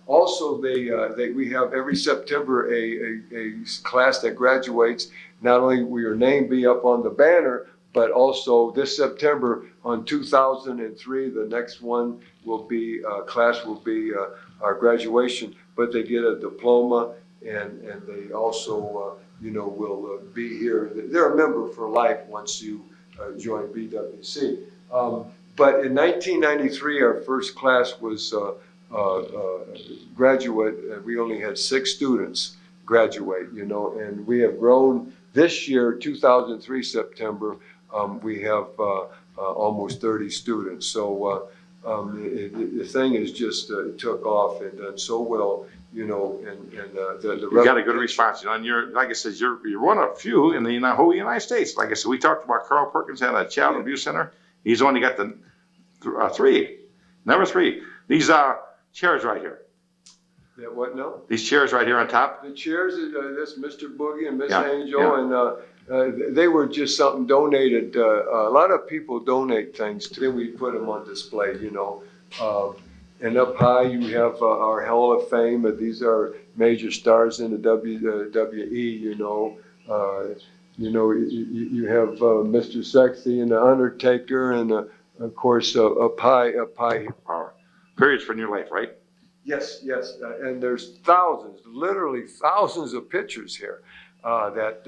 S2: also we have every September a class that graduates. Not only will your name be up on the banner, but also this September on 2003, the next one will be, class will be our graduation, but they get a diploma, and they also, you know, will be here. They're a member for life once you join BWC. But in 1993, our first class was graduate. We only had 6 students graduate, you know, and we have grown this year, 2003 September, we have almost 30 students. So the thing is just took off and done so well, you know, and
S3: you got a good response, you know, and you're, like I said, you're one of few in the whole United States. Like I said, we talked about Carl Perkins at a child abuse center. He's only got the number 3. These chairs right here.
S2: That what now?
S3: These chairs right here on top.
S2: The chairs, this Mr. Boogie and Miss Angel, and they were just something donated. A lot of people donate things to. Then we put them on display, you know. And up high, you have our Hall of Fame. These are major stars in the WWE, you know. You have Mr. Sexy and the Undertaker, and of course up high.
S3: Periods from your life, right?
S2: Yes, yes, and there's thousands, literally thousands of pictures here that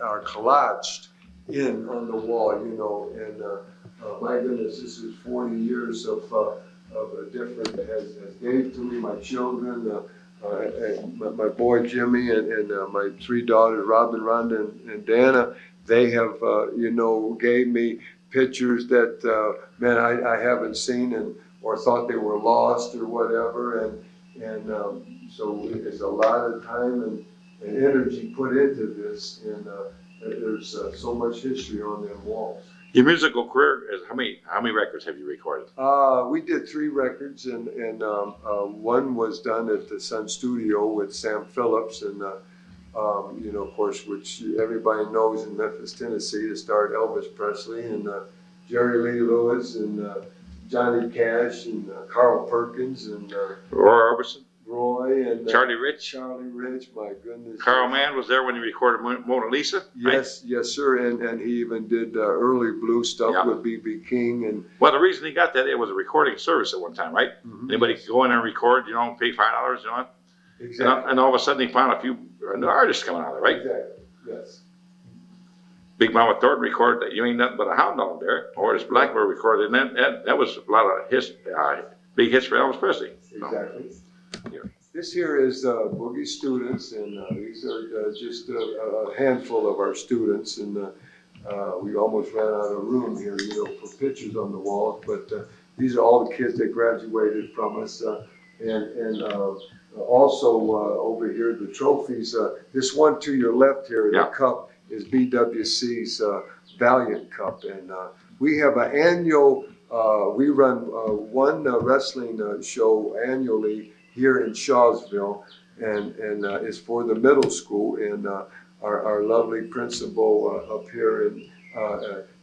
S2: are collaged in on the wall, you know. And my goodness, this is 40 years of a different has gave to me, my children, my boy Jimmy, and my 3 daughters, Robin, Rhonda, and Dana. They have, you know, gave me pictures that man I haven't seen or thought they were lost or whatever, and so it's a lot of time and energy put into this, and there's so much history on them walls.
S3: Your musical career is how many records have you recorded?
S2: We did 3 records, and one was done at the Sun Studio with Sam Phillips, and you know, of course, which everybody knows in Memphis, Tennessee, it starred Elvis Presley and Jerry Lee Lewis and Johnny Cash and Carl Perkins and
S3: Roy
S2: Roy and
S3: Charlie Rich.
S2: Charlie Rich, my goodness.
S3: Carl Mann was there when he recorded Mona Lisa.
S2: Yes,
S3: right?
S2: yes, sir. And he even did early blues stuff
S3: Yeah.
S2: with B.B. King. And
S3: Well, the reason he got that, it was a recording service at one time, right? Anybody could go in there and record, pay $5,
S2: exactly.
S3: And all of a sudden he found a few new artists coming out of it, right?
S2: Exactly. Yes.
S3: Big Mama Thornton recorded that You Ain't Nothing But a Hound Dog there. Horace Blackmore recorded, and that was a lot of big hits for Elvis Presley.
S2: Exactly.
S3: Yeah.
S2: This here is Boogie students, and these are just a handful of our students, and we almost ran out of room here, for pictures on the wall. But these are all the kids that graduated from us, and also over here the trophies. This one to your left here, the cup, is BWC's Valiant Cup, and we have an annual. We run one wrestling show annually here in Shawsville, and it's for the middle school. And our lovely principal up here, in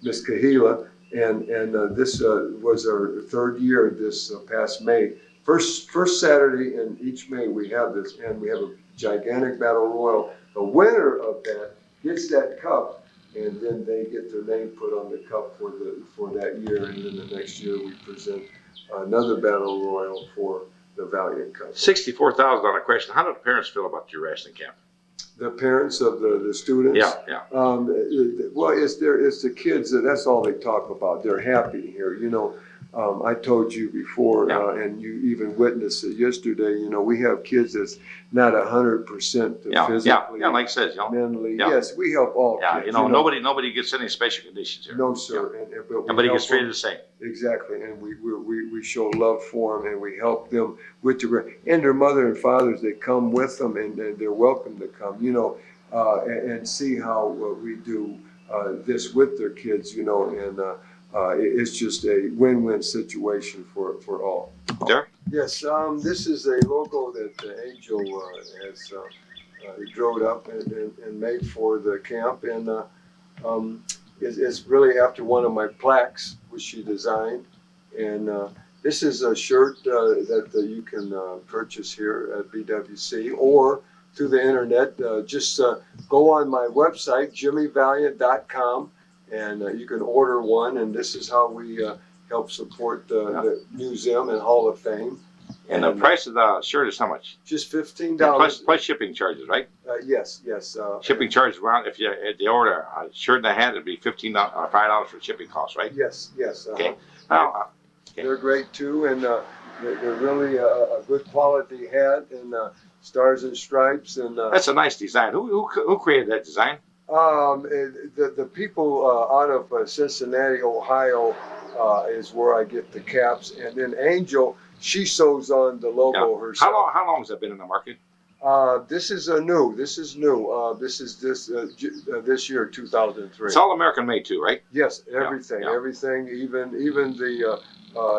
S2: Miss Kahila, and this was our third year this past May. First Saturday in each May we have this, and we have a gigantic battle royal. The winner of that gets that cup, and then they get their name put on the cup for that year, and then the next year we present another battle royal for the Valiant Cup.
S3: $64,000 question. How do the parents feel about your wrestling camp?
S2: The parents of the students.
S3: Yeah.
S2: Well, it's the kids. That's all they talk about. They're happy here. I told you before, and you even witnessed it yesterday. We have kids that's not 100% physically,
S3: like I said,
S2: mentally. Yes, we help all kids.
S3: Nobody gets any special conditions here.
S2: No, sir. But
S3: Everybody gets treated the same.
S2: Exactly, and we show love for them, and we help them with and their mother and fathers. They come with them, and they're welcome to come. And see how we do this with their kids. And it's just a win-win situation for all.
S3: There?
S2: Yes, this is a logo that Angel has drove up and made for the camp, and it's really after one of my plaques, which she designed. And this is a shirt that you can purchase here at BWC or through the internet. Just go on my website, jimmyvaliant.com. And you can order one, and this is how we help support the museum and Hall of Fame.
S3: And the price of the shirt is how much?
S2: Just $15.
S3: Plus shipping charges, right?
S2: Yes.
S3: Shipping charges around, if you order a shirt and a hat, it'd be $5 for shipping costs, right?
S2: Yes.
S3: Okay.
S2: They're great too, and they're really a good quality hat, and stars and stripes. And
S3: that's a nice design. Who created that design?
S2: The people out of Cincinnati, Ohio, is where I get the caps, and then Angel, she sews on the logo herself.
S3: How long has that been in the market?
S2: This is new. This is new. This is this year, 2003.
S3: It's all American made too, right?
S2: Yes, everything,
S3: Yeah.
S2: everything, even the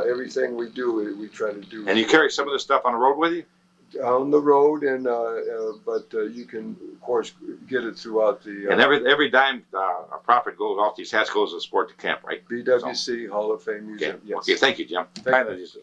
S2: everything we do, we try to do.
S3: And you carry some of this stuff on the road with you?
S2: On the road, and but you can, of course, get it throughout the.
S3: And every dime a profit goes off these hats goes to support the camp, right?
S2: BWC Hall of Fame Museum.
S3: Okay.
S2: Yes.
S3: Okay. Thank you, Jim.
S2: Thank you.
S3: These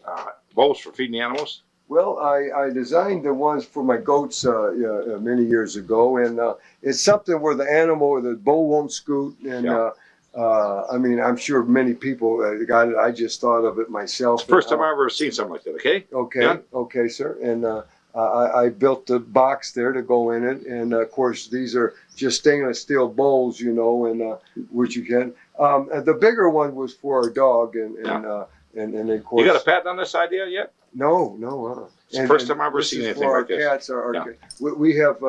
S3: bowls for feeding the animals.
S2: Well, I designed the ones for my goats many years ago, and it's something where the bull won't scoot, and I mean, I'm sure many people got it. I just thought of it myself.
S3: It's the first time I've ever seen something like that. Okay.
S2: Okay.
S3: Yeah.
S2: Okay, sir. And I built the box there to go in it, and of course these are just stainless steel bowls, and which you can. The bigger one was for our dog, and of course.
S3: You got a patent on this idea yet?
S2: No.
S3: It's the first time I've ever seen anything like this.
S2: Cats, we have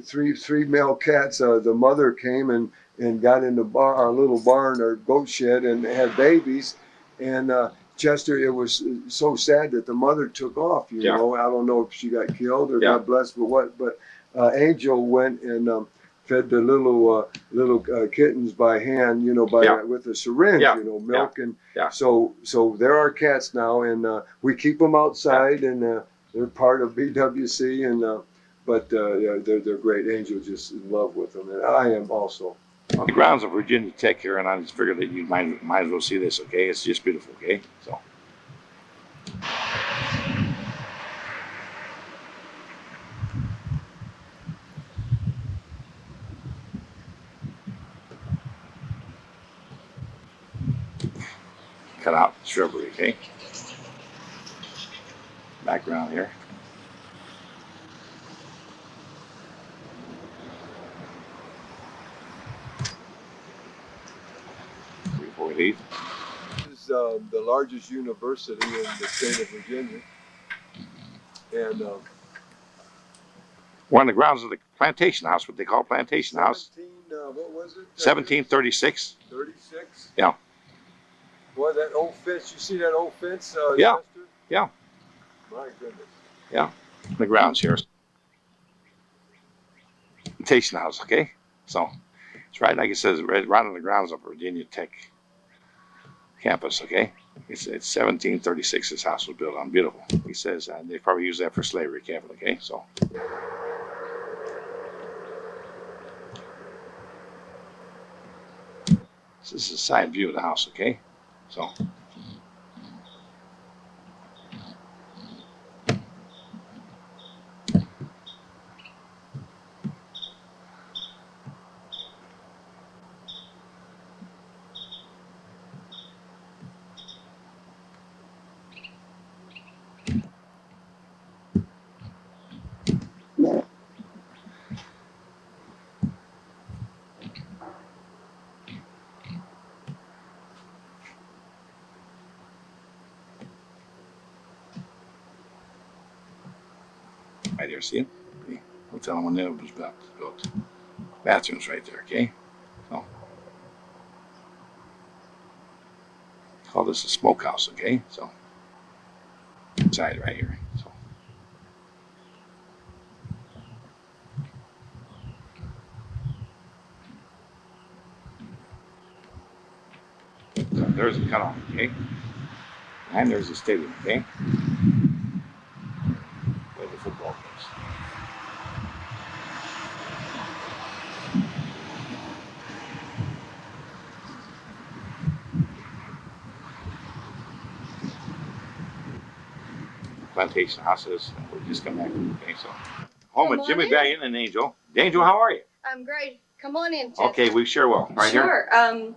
S2: three male cats. The mother came and got in our little barn, our goat shed, and had babies, and. Chester, it was so sad that the mother took off. You know, I don't know if she got killed or God bless, but Angel went and fed the little kittens by hand. With a syringe. Milk and so there are cats now, and we keep them outside, and they're part of BWC, and but they're great. Angel just in love with them, and I am also.
S3: On the grounds of Virginia Tech here, and I just figured that you might as well see this. Okay, it's just beautiful. Okay, so cut out shrubbery, okay? Background here. Before we leave.
S2: This is the largest university in the state of Virginia. And
S3: we're on the grounds of the plantation house, what they call plantation house.
S2: What was it?
S3: 1736.
S2: 36?
S3: Yeah.
S2: Boy, that old fence, you see that old fence?
S3: Yeah.
S2: Chester?
S3: Yeah.
S2: My goodness.
S3: Yeah. The grounds here. Plantation house, okay? So it's right, like it says, right on the grounds of Virginia Tech campus, okay? It's 1736 this house was built on. Beautiful. He says they probably used that for slavery camp, okay? So. This is a side view of the house, okay? So. Right there, see it? The hotel when it was built. Bathrooms right there, okay? So, call this a smokehouse, okay? So, inside right here. So, there's the cutoff, okay? And there's the stadium, okay? Where the football goes. Plantation houses, and we'll just come back. Okay, so home with Jimmy Valiant and Angel. Angel, how are you?
S4: I'm great. Come on in, Jeff.
S3: Okay, we sure will. Right
S4: sure.
S3: here.